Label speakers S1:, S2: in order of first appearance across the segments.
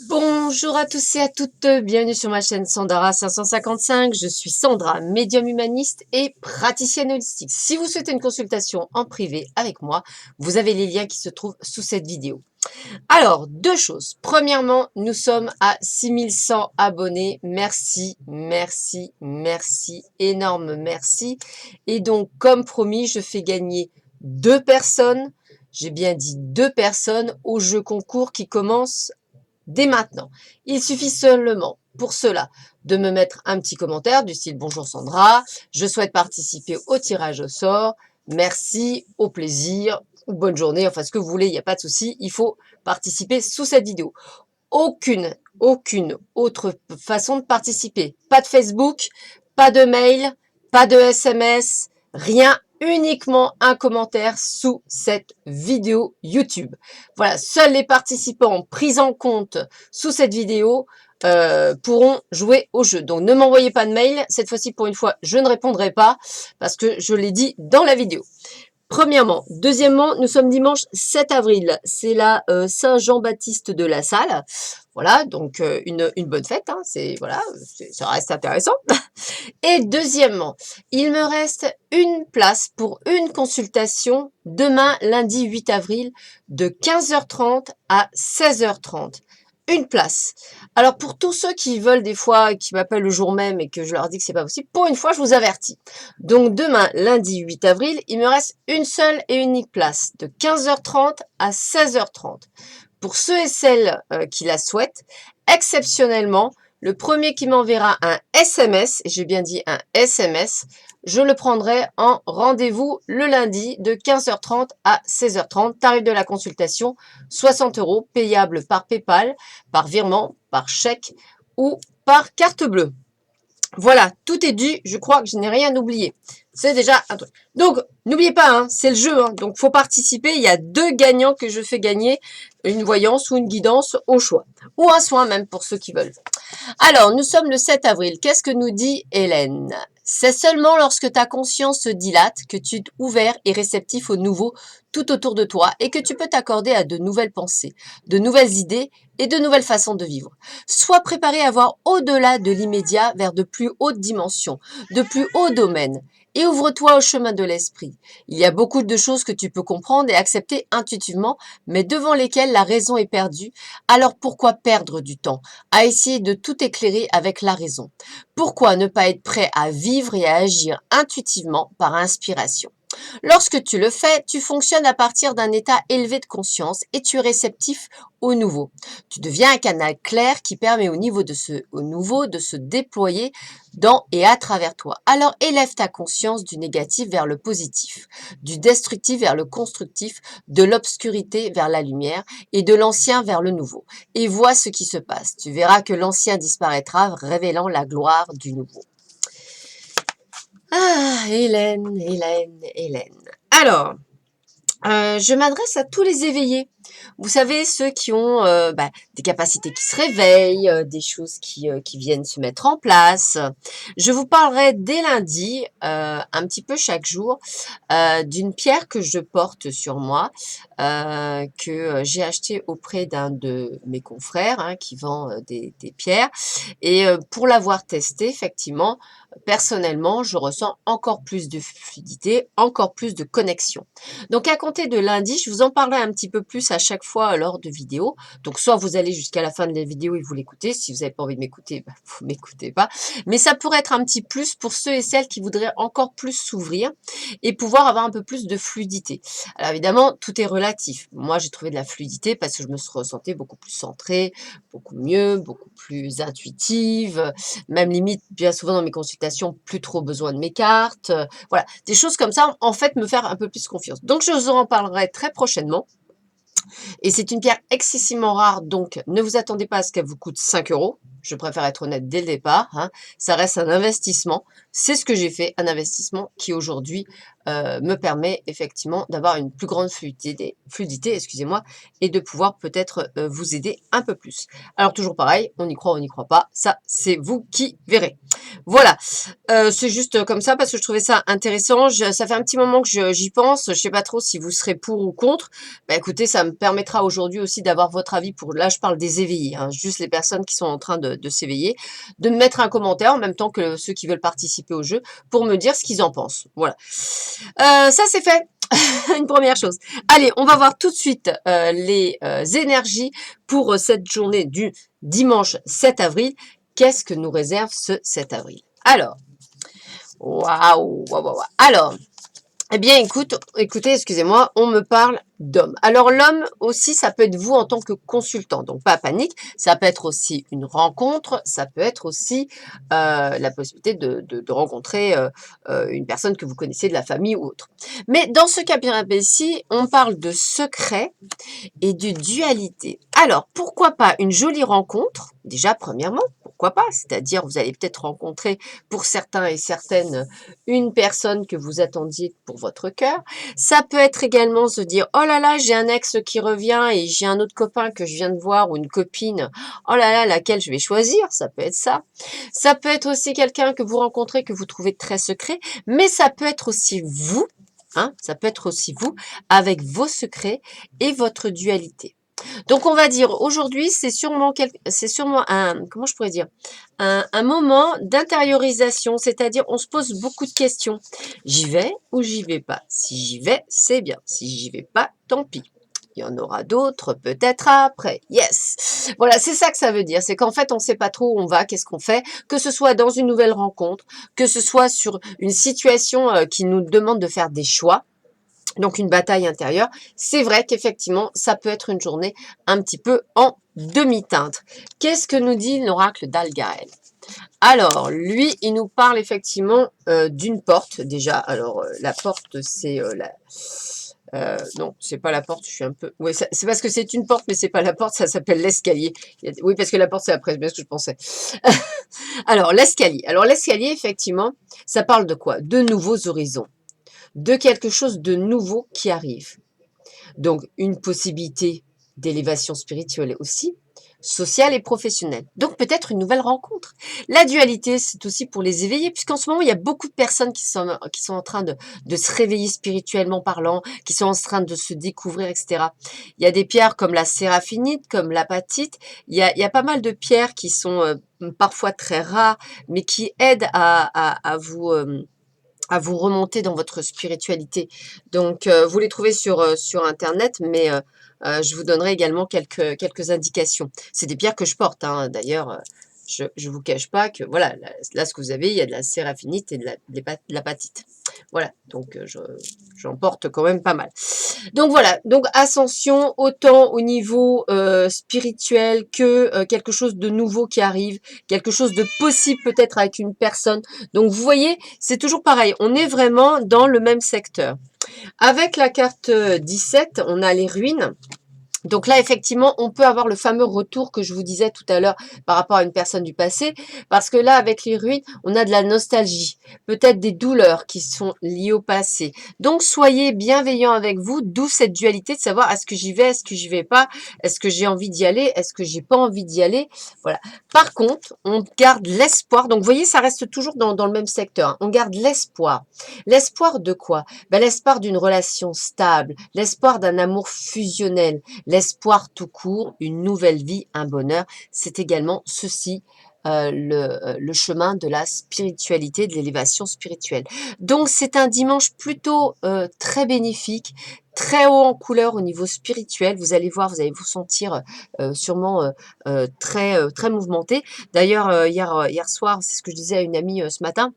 S1: Bonjour à tous et à toutes, bienvenue sur ma chaîne Sandara 555. Je suis Sandra, médium humaniste et praticienne holistique. Si vous souhaitez une consultation en privé avec moi, vous avez les liens qui se trouvent sous cette vidéo. Alors, deux choses. Premièrement, nous sommes à 6100 abonnés. Merci, merci, merci, énorme merci. Et donc, comme promis, je fais gagner deux personnes, j'ai bien dit deux personnes, au jeu concours qui commence dès maintenant. Il suffit seulement pour cela de me mettre un petit commentaire du style bonjour Sandra, je souhaite participer au tirage au sort, merci, au plaisir ou bonne journée, enfin ce que vous voulez, il n'y a pas de souci, il faut participer sous cette vidéo. Aucune autre façon de participer. Pas de Facebook, pas de mail, pas de SMS, rien, uniquement un commentaire sous cette vidéo YouTube. Voilà, seuls les participants pris en compte sous cette vidéo pourront jouer au jeu. Donc ne m'envoyez pas de mail, cette fois-ci pour une fois je ne répondrai pas parce que je l'ai dit dans la vidéo. Premièrement. Deuxièmement, nous sommes dimanche 7 avril. C'est la Saint-Jean-Baptiste de la Salle. Voilà, donc une bonne fête. Hein, voilà, ça reste intéressant. Et deuxièmement, il me reste une place pour une consultation demain, lundi 8 avril, de 15h30 à 16h30. Une place. Alors pour tous ceux qui veulent des fois, qui m'appellent le jour même et que je leur dis que c'est pas possible, pour une fois je vous avertis. Donc demain, lundi 8 avril, il me reste une seule et unique place de 15h30 à 16h30. Pour ceux et celles qui la souhaitent, exceptionnellement, le premier qui m'enverra un SMS, et j'ai bien dit un SMS, je le prendrai en rendez-vous le lundi de 15h30 à 16h30. Tarif de la consultation, 60 €, payable par PayPal, par virement, par chèque ou par carte bleue. Voilà, tout est dit. Je crois que je n'ai rien oublié. C'est déjà un truc. Donc, n'oubliez pas, hein, c'est le jeu. Hein, donc, faut participer. Il y a deux gagnants que je fais gagner. Une voyance ou une guidance au choix. Ou un soin même pour ceux qui veulent. Alors, nous sommes le 7 avril. Qu'est-ce que nous dit Hélène? C'est seulement lorsque ta conscience se dilate que tu es ouvert et réceptif au nouveau tout autour de toi et que tu peux t'accorder à de nouvelles pensées, de nouvelles idées et de nouvelles façons de vivre. Sois préparé à voir au-delà de l'immédiat vers de plus hautes dimensions, de plus hauts domaines. Et ouvre-toi au chemin de l'esprit. Il y a beaucoup de choses que tu peux comprendre et accepter intuitivement, mais devant lesquelles la raison est perdue. Alors pourquoi perdre du temps à essayer de tout éclairer avec la raison? Pourquoi ne pas être prêt à vivre et à agir intuitivement par inspiration? Lorsque tu le fais, tu fonctionnes à partir d'un état élevé de conscience et tu es réceptif au nouveau. Tu deviens un canal clair qui permet au nouveau de se déployer dans et à travers toi. Alors élève ta conscience du négatif vers le positif, du destructif vers le constructif, de l'obscurité vers la lumière et de l'ancien vers le nouveau. Et vois ce qui se passe. Tu verras que l'ancien disparaîtra, révélant la gloire du nouveau. Ah, Hélène, Hélène, Hélène. Alors, je m'adresse à tous les éveillés. Vous savez, ceux qui ont des capacités qui se réveillent, des choses qui viennent se mettre en place. Je vous parlerai dès lundi, un petit peu chaque jour, d'une pierre que je porte sur moi, que j'ai achetée auprès d'un de mes confrères hein, qui vend des pierres. Et pour l'avoir testée, effectivement, personnellement, je ressens encore plus de fluidité, encore plus de connexion. Donc, à compter de lundi, je vous en parlerai un petit peu plus à chaque fois lors de vidéos. Donc, soit vous allez jusqu'à la fin de la vidéo et vous l'écoutez. Si vous n'avez pas envie de m'écouter, vous m'écoutez pas. Mais ça pourrait être un petit plus pour ceux et celles qui voudraient encore plus s'ouvrir et pouvoir avoir un peu plus de fluidité. Alors, évidemment, tout est relatif. Moi, j'ai trouvé de la fluidité parce que je me ressentais beaucoup plus centrée, beaucoup mieux, beaucoup plus intuitive. Même limite, bien souvent dans mes consultations, plus trop besoin de mes cartes. Voilà, des choses comme ça, en fait, me faire un peu plus confiance. Donc, je vous en parlerai très prochainement. Et c'est une pierre excessivement rare, donc ne vous attendez pas à ce qu'elle vous coûte 5 €. Je préfère être honnête dès le départ. Hein. Ça reste un investissement. C'est ce que j'ai fait, un investissement qui aujourd'hui me permet effectivement d'avoir une plus grande fluidité, excusez-moi, et de pouvoir peut-être vous aider un peu plus. Alors toujours pareil, on y croit, on n'y croit pas, ça c'est vous qui verrez. Voilà, c'est juste comme ça parce que je trouvais ça intéressant. Ça fait un petit moment que j'y pense, je sais pas trop si vous serez pour ou contre. Bah écoutez, ça me permettra aujourd'hui aussi d'avoir votre avis pour, là je parle des éveillés, hein, juste les personnes qui sont en train de s'éveiller, de me mettre un commentaire en même temps que ceux qui veulent participer au jeu pour me dire ce qu'ils en pensent. Voilà. Ça c'est fait. Une première chose. Allez, on va voir tout de suite les énergies pour cette journée du dimanche 7 avril. Qu'est-ce que nous réserve ce 7 avril? Alors, waouh, waouh, waouh. Alors, eh bien, écoutez, excusez-moi, on me parle d'homme. Alors, l'homme aussi, ça peut être vous en tant que consultant. Donc, pas panique. Ça peut être aussi une rencontre. Ça peut être aussi la possibilité de rencontrer une personne que vous connaissez de la famille ou autre. Mais dans ce cas bien précis, on parle de secret et de dualité. Alors, pourquoi pas une jolie rencontre? Déjà, premièrement, pourquoi pas? C'est-à-dire, vous allez peut-être rencontrer pour certains et certaines une personne que vous attendiez pour votre cœur. Ça peut être également se dire, oh là là, j'ai un ex qui revient et j'ai un autre copain que je viens de voir ou une copine. Oh là là, laquelle je vais choisir? Ça peut être ça. Ça peut être aussi quelqu'un que vous rencontrez que vous trouvez très secret, mais ça peut être aussi vous. Hein, ça peut être aussi vous avec vos secrets et votre dualité. Donc on va dire aujourd'hui c'est sûrement un, comment je pourrais dire, un moment d'intériorisation, c'est-à-dire on se pose beaucoup de questions. J'y vais ou j'y vais pas? Si j'y vais, c'est bien. Si j'y vais pas, tant pis. Il y en aura d'autres peut-être après. Yes. Voilà, c'est ça que ça veut dire. C'est qu'en fait, on ne sait pas trop où on va, qu'est-ce qu'on fait, que ce soit dans une nouvelle rencontre, que ce soit sur une situation qui nous demande de faire des choix. Donc une bataille intérieure. C'est vrai qu'effectivement, ça peut être une journée un petit peu en demi-teinte. Qu'est-ce que nous dit l'oracle d'Algaël? Alors, lui, il nous parle effectivement d'une porte déjà. Alors, la porte, c'est non, c'est pas la porte, je suis un peu... Oui, c'est parce que c'est une porte, mais c'est pas la porte, ça s'appelle l'escalier. Oui, parce que la porte, c'est après, c'est bien ce que je pensais. Alors, l'escalier. Alors, l'escalier, effectivement, ça parle de quoi? De nouveaux horizons. De quelque chose de nouveau qui arrive. Donc, une possibilité d'élévation spirituelle aussi, sociale et professionnelle. Donc, peut-être une nouvelle rencontre. La dualité, c'est aussi pour les éveiller, puisqu'en ce moment, il y a beaucoup de personnes qui sont en train de se réveiller spirituellement parlant, qui sont en train de se découvrir, etc. Il y a des pierres comme la séraphinite, comme l'apatite. Il y a pas mal de pierres qui sont parfois très rares, mais qui aident à vous remonter dans votre spiritualité. Donc, vous les trouvez sur Internet, mais je vous donnerai également quelques indications. C'est des pierres que je porte, hein. D'ailleurs, je ne vous cache pas que, voilà, là, ce que vous avez, il y a de la séraphinite et de l'apatite. Voilà, donc j'en porte quand même pas mal. Donc voilà, donc ascension autant au niveau spirituel que quelque chose de nouveau qui arrive, quelque chose de possible peut-être avec une personne. Donc vous voyez, c'est toujours pareil, on est vraiment dans le même secteur. Avec la carte 17, on a les ruines. Donc là, effectivement, on peut avoir le fameux retour que je vous disais tout à l'heure par rapport à une personne du passé, parce que là, avec les ruines, on a de la nostalgie, peut-être des douleurs qui sont liées au passé. Donc, soyez bienveillants avec vous, d'où cette dualité de savoir est-ce que j'y vais, est-ce que j'y vais pas, est-ce que j'ai envie d'y aller, est-ce que j'ai pas envie d'y aller. Voilà. Par contre, on garde l'espoir. Donc, vous voyez, ça reste toujours dans le même secteur. Hein. On garde l'espoir. L'espoir de quoi? Ben, l'espoir d'une relation stable, l'espoir d'un amour fusionnel, l'espoir tout court, une nouvelle vie, un bonheur, c'est également ceci, le chemin de la spiritualité, de l'élévation spirituelle. Donc c'est un dimanche plutôt très bénéfique, très haut en couleur au niveau spirituel. Vous allez voir, vous allez vous sentir sûrement très mouvementé. D'ailleurs, hier soir, c'est ce que je disais à une amie ce matin,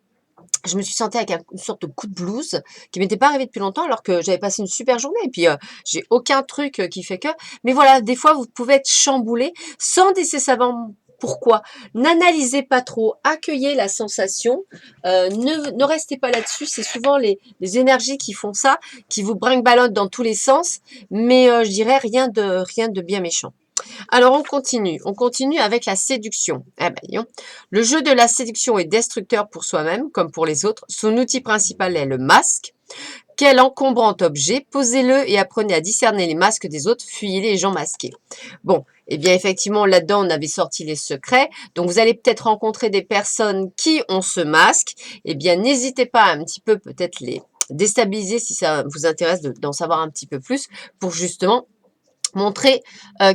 S1: je me suis sentie avec une sorte de coup de blues qui m'était pas arrivé depuis longtemps alors que j'avais passé une super journée et puis j'ai aucun truc qui fait que. Mais voilà, des fois vous pouvez être chamboulé sans nécessairement pourquoi. N'analysez pas trop, accueillez la sensation, ne restez pas là-dessus. C'est souvent les énergies qui font ça, qui vous brinque-ballottent dans tous les sens, mais je dirais rien de bien méchant. Alors on continue avec la séduction. Eh ben, voyons. Le jeu de la séduction est destructeur pour soi-même comme pour les autres. Son outil principal est le masque. Quel encombrant objet, posez-le et apprenez à discerner les masques des autres, fuyez les gens masqués. Bon, eh bien effectivement là-dedans on avait sorti les secrets, donc vous allez peut-être rencontrer des personnes qui ont ce masque, eh bien n'hésitez pas à un petit peu peut-être les déstabiliser si ça vous intéresse d'en savoir un petit peu plus pour justement montrer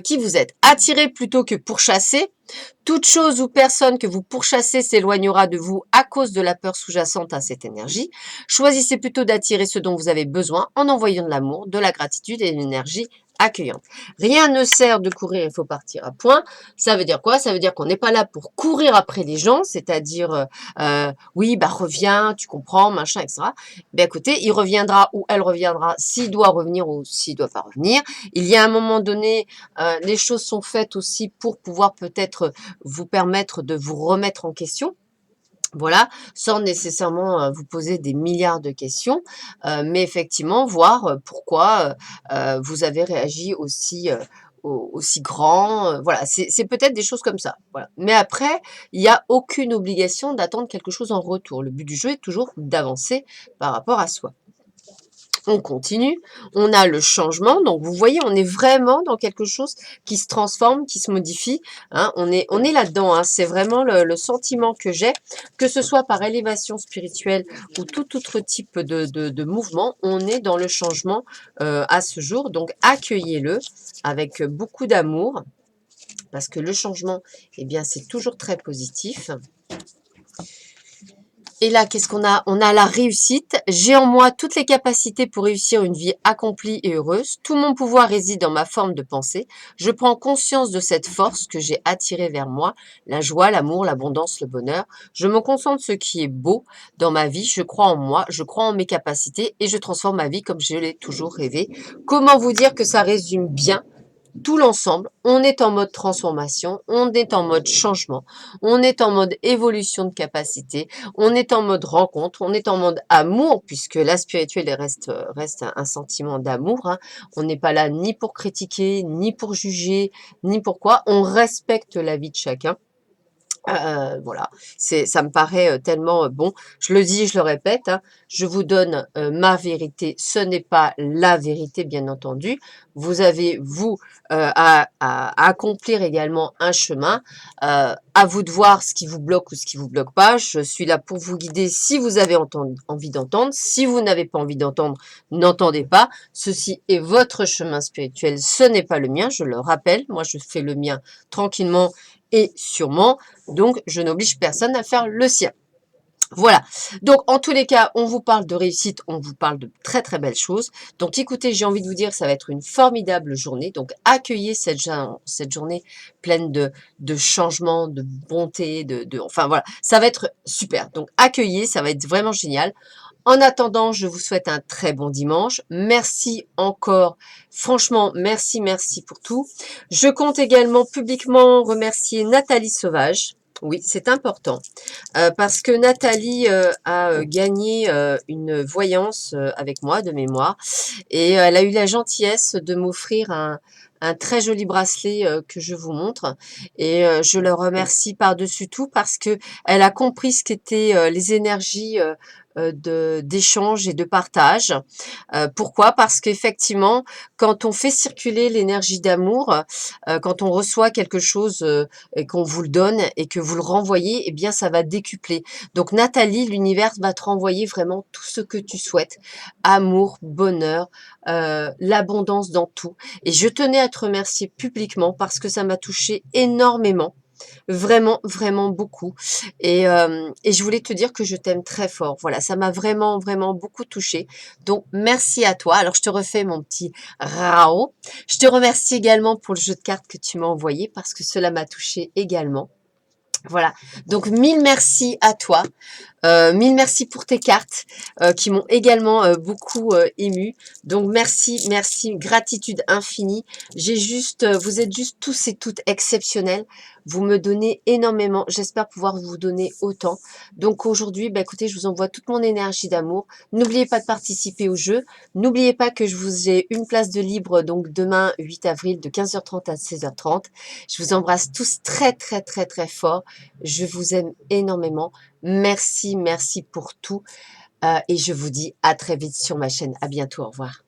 S1: qui vous êtes. Attirer plutôt que pourchasser. Toute chose ou personne que vous pourchassez s'éloignera de vous à cause de la peur sous-jacente à cette énergie. Choisissez plutôt d'attirer ce dont vous avez besoin en envoyant de l'amour, de la gratitude et une énergie accueillante. Rien ne sert de courir, il faut partir à point. Ça veut dire quoi? Ça veut dire qu'on n'est pas là pour courir après les gens, c'est-à-dire oui, bah reviens, tu comprends, machin, etc. Ben écoutez, il reviendra ou elle reviendra s'il doit revenir ou s'il doit pas revenir. Il y a un moment donné, les choses sont faites aussi pour pouvoir peut-être vous permettre de vous remettre en question. Voilà, sans nécessairement vous poser des milliards de questions, mais effectivement voir pourquoi vous avez réagi aussi, aussi grand. Voilà, c'est peut-être des choses comme ça. Voilà. Mais après, il n'y a aucune obligation d'attendre quelque chose en retour. Le but du jeu est toujours d'avancer par rapport à soi. On continue, on a le changement, donc vous voyez, on est vraiment dans quelque chose qui se transforme, qui se modifie, hein, on est là-dedans, hein, c'est vraiment le sentiment que j'ai, que ce soit par élévation spirituelle ou tout autre type de mouvement, on est dans le changement à ce jour, donc accueillez-le avec beaucoup d'amour, parce que le changement, eh bien, c'est toujours très positif. Et là, qu'est-ce qu'on a? On a la réussite. J'ai en moi toutes les capacités pour réussir une vie accomplie et heureuse. Tout mon pouvoir réside dans ma forme de pensée. Je prends conscience de cette force que j'ai attirée vers moi, la joie, l'amour, l'abondance, le bonheur. Je me concentre sur ce qui est beau dans ma vie. Je crois en moi, je crois en mes capacités et je transforme ma vie comme je l'ai toujours rêvé. Comment vous dire que ça résume bien tout l'ensemble? On est en mode transformation, on est en mode changement, on est en mode évolution de capacité, on est en mode rencontre, on est en mode amour, puisque la spirituelle reste un sentiment d'amour, hein. On n'est pas là ni pour critiquer, ni pour juger, ni pourquoi. On respecte la vie de chacun. Voilà, ça me paraît tellement bon. Je le dis, je le répète, hein, je vous donne ma vérité. Ce n'est pas la vérité, bien entendu. Vous avez, vous, à accomplir également un chemin. À vous de voir ce qui vous bloque ou ce qui vous bloque pas. Je suis là pour vous guider si vous avez envie d'entendre. Si vous n'avez pas envie d'entendre, n'entendez pas. Ceci est votre chemin spirituel, ce n'est pas le mien, je le rappelle. Moi, je fais le mien tranquillement et sûrement. Donc, je n'oblige personne à faire le sien. Voilà. Donc, en tous les cas, on vous parle de réussite, on vous parle de très, très belles choses. Donc, écoutez, j'ai envie de vous dire, ça va être une formidable journée. Donc, accueillez cette journée pleine de changements, de bonté, enfin, voilà. Ça va être super. Donc, accueillez, ça va être vraiment génial. En attendant, je vous souhaite un très bon dimanche. Merci encore. Franchement, merci, merci pour tout. Je compte également publiquement remercier Nathalie Sauvage. Oui, c'est important. Parce que Nathalie a gagné une voyance avec moi de mémoire. Et elle a eu la gentillesse de m'offrir un très joli bracelet que je vous montre. Et je le remercie par-dessus tout parce que elle a compris ce qu'étaient les énergies d'échange et de partage. Pourquoi? Parce qu'effectivement, quand on fait circuler l'énergie d'amour, quand on reçoit quelque chose et qu'on vous le donne et que vous le renvoyez, eh bien, ça va décupler. Donc, Nathalie, l'univers va te renvoyer vraiment tout ce que tu souhaites. Amour, bonheur, l'abondance dans tout. Et je tenais à te remercier publiquement parce que ça m'a touché énormément. Vraiment, vraiment beaucoup. Et je voulais te dire que je t'aime très fort. Voilà, ça m'a vraiment, vraiment beaucoup touchée. Donc, merci à toi. Alors, je te refais mon petit Rao. Je te remercie également pour le jeu de cartes que tu m'as envoyé parce que cela m'a touché également. Voilà, donc mille merci à toi. Mille merci pour tes cartes qui m'ont également beaucoup émue. Donc merci, merci, gratitude infinie. Vous êtes juste tous et toutes exceptionnels. Vous me donnez énormément. J'espère pouvoir vous donner autant. Donc aujourd'hui, bah, écoutez, je vous envoie toute mon énergie d'amour. N'oubliez pas de participer au jeu. N'oubliez pas que je vous ai une place de libre donc demain 8 avril de 15h30 à 16h30. Je vous embrasse tous très très très très fort. Je vous aime énormément. Merci, merci pour tout et je vous dis à très vite sur ma chaîne. À bientôt, au revoir.